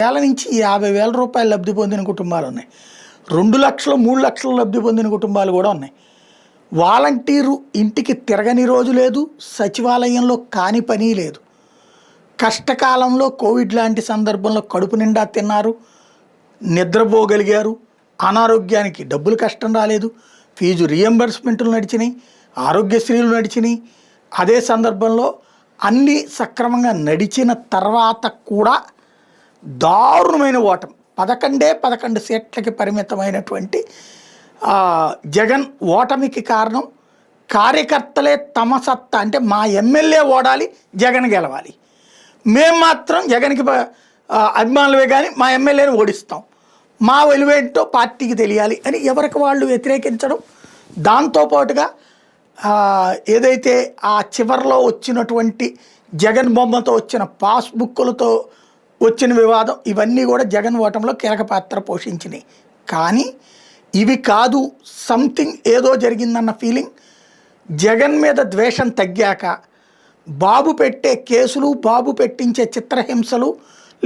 వేల నుంచి 50,000 రూపాయలు లబ్ధి పొందిన కుటుంబాలు ఉన్నాయి. 2 లక్షలు 3 లక్షలు లబ్ధి పొందిన కుటుంబాలు కూడా ఉన్నాయి. వాలంటీరు ఇంటికి తిరగని రోజు లేదు, సచివాలయంలో కాని పని లేదు. కష్టకాలంలో కోవిడ్ లాంటి సందర్భంలో కడుపు నిండా తిన్నారు, నిద్రపోగలిగారు, అనారోగ్యానికి డబ్బులు కష్టం రాలేదు, ఫీజు రియంబర్స్మెంట్లు నడిచినాయి, ఆరోగ్యశ్రీలు నడిచినాయి. అదే సందర్భంలో అన్నీ సక్రమంగా నడిచిన తర్వాత కూడా దారుణమైన ఓటమి, 11 సీట్లకి పరిమితమైనటువంటి జగన్ ఓటమికి కారణం కార్యకర్తలే తమ సత్తా, అంటే మా ఎమ్మెల్యే ఓడాలి, జగన్ గెలవాలి, మేము మాత్రం జగన్కి అభిమానులే కానీ మా ఎమ్మెల్యేని ఓడిస్తాం, మా విలువేంటో పార్టీకి తెలియాలి అని ఎవరికి వాళ్ళు వ్యతిరేకించడం. దాంతోపాటుగా ఏదైతే ఆ చివరిలో వచ్చినటువంటి జగన్ బొమ్మతో వచ్చిన పాస్బుక్కులతో వచ్చిన వివాదం, ఇవన్నీ కూడా జగన్ ఓటంలో కీలక పాత్ర పోషించినాయి. కానీ ఇవి కాదు, సంథింగ్ ఏదో జరిగిందన్న ఫీలింగ్. జగన్ మీద ద్వేషం తగ్గాక బాబు పెట్టే కేసులు, బాబు పెట్టించే చిత్రహింసలు,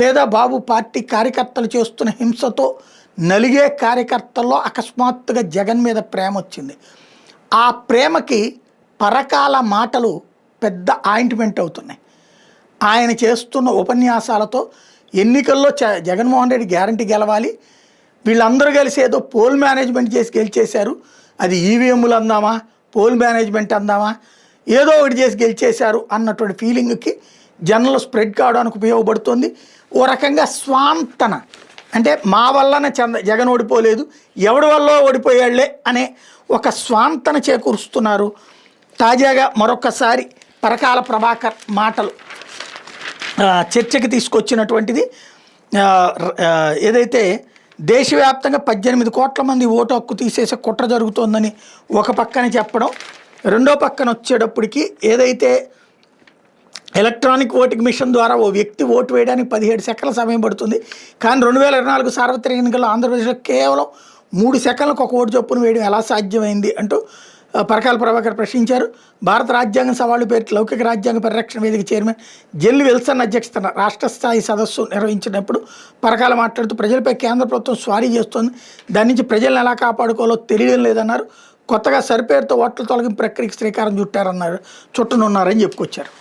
లేదా బాబు పార్టీ కార్యకర్తలు చేస్తున్న హింసతో నలిగే కార్యకర్తల్లో అకస్మాత్తుగా జగన్ మీద ప్రేమ వచ్చింది. ఆ ప్రేమకి పరకాల మాటలు పెద్ద ఆయింట్మెంట్ అవుతున్నాయి. ఆయన చేస్తున్న ఉపన్యాసాలతో ఎన్నికల్లో జగన్మోహన్ రెడ్డి గ్యారంటీ గెలవాలి, వీళ్ళందరూ కలిసి ఏదో పోల్ మేనేజ్మెంట్ చేసి గెలిచేశారు, అది ఈవీఎంలు అందామా పోల్ మేనేజ్మెంట్ అందామా, ఏదో ఒకటి చేసి గెలిచేశారు అన్నటువంటి ఫీలింగ్కి జనంలో స్ప్రెడ్ కావడానికి ఉపయోగపడుతుంది. ఓ రకంగా స్వాంతన, అంటే మా వల్లనే జగన్ ఓడిపోలేదు, ఎవడి వల్ల ఓడిపోయాళ్లే అనే ఒక స్వాంతన చేకూరుస్తున్నారు. తాజాగా మరొకసారి పరకాల ప్రభాకర్ మాటలు చర్చకి తీసుకొచ్చినటువంటిది. ఏదైతే దేశవ్యాప్తంగా 18 కోట్ల మంది ఓటు హక్కు తీసేసే కుట్ర జరుగుతోందని ఒక పక్కన చెప్పడం, రెండో పక్కన వచ్చేటప్పటికి ఏదైతే ఎలక్ట్రానిక్ ఓటింగ్ మిషన్ ద్వారా ఓ వ్యక్తి ఓటు వేయడానికి 17 సెకండ్ల సమయం పడుతుంది, కానీ 2024 సార్వత్రిక ఎన్నికల్లో ఆంధ్రప్రదేశ్లో కేవలం 3 సెకండ్లకు ఒక ఓటు చొప్పున వేయడం ఎలా సాధ్యమైంది అంటూ పరకాల ప్రభాకర్ ప్రశ్నించారు. భారత రాజ్యాంగం సవాళ్లు పేరు లౌకిక రాజ్యాంగ పరిరక్షణ వేదిక చైర్మన్ జెల్లి విల్సన్ అధ్యక్షతన రాష్ట్ర స్థాయి సదస్సు నిర్వహించినప్పుడు పరకాల మాట్లాడుతూ ప్రజలపై కేంద్ర ప్రభుత్వం స్వారీ చేస్తోంది, దాని నుంచి ప్రజలను ఎలా కాపాడుకోవాలో తెలియడం లేదన్నారు. కొత్తగా సరిపేరుతో ఓట్ల తొలగింపు ప్రక్రియకి శ్రీకారం చుట్టారన్నారు, చుట్టనున్నారని చెప్పుకొచ్చారు.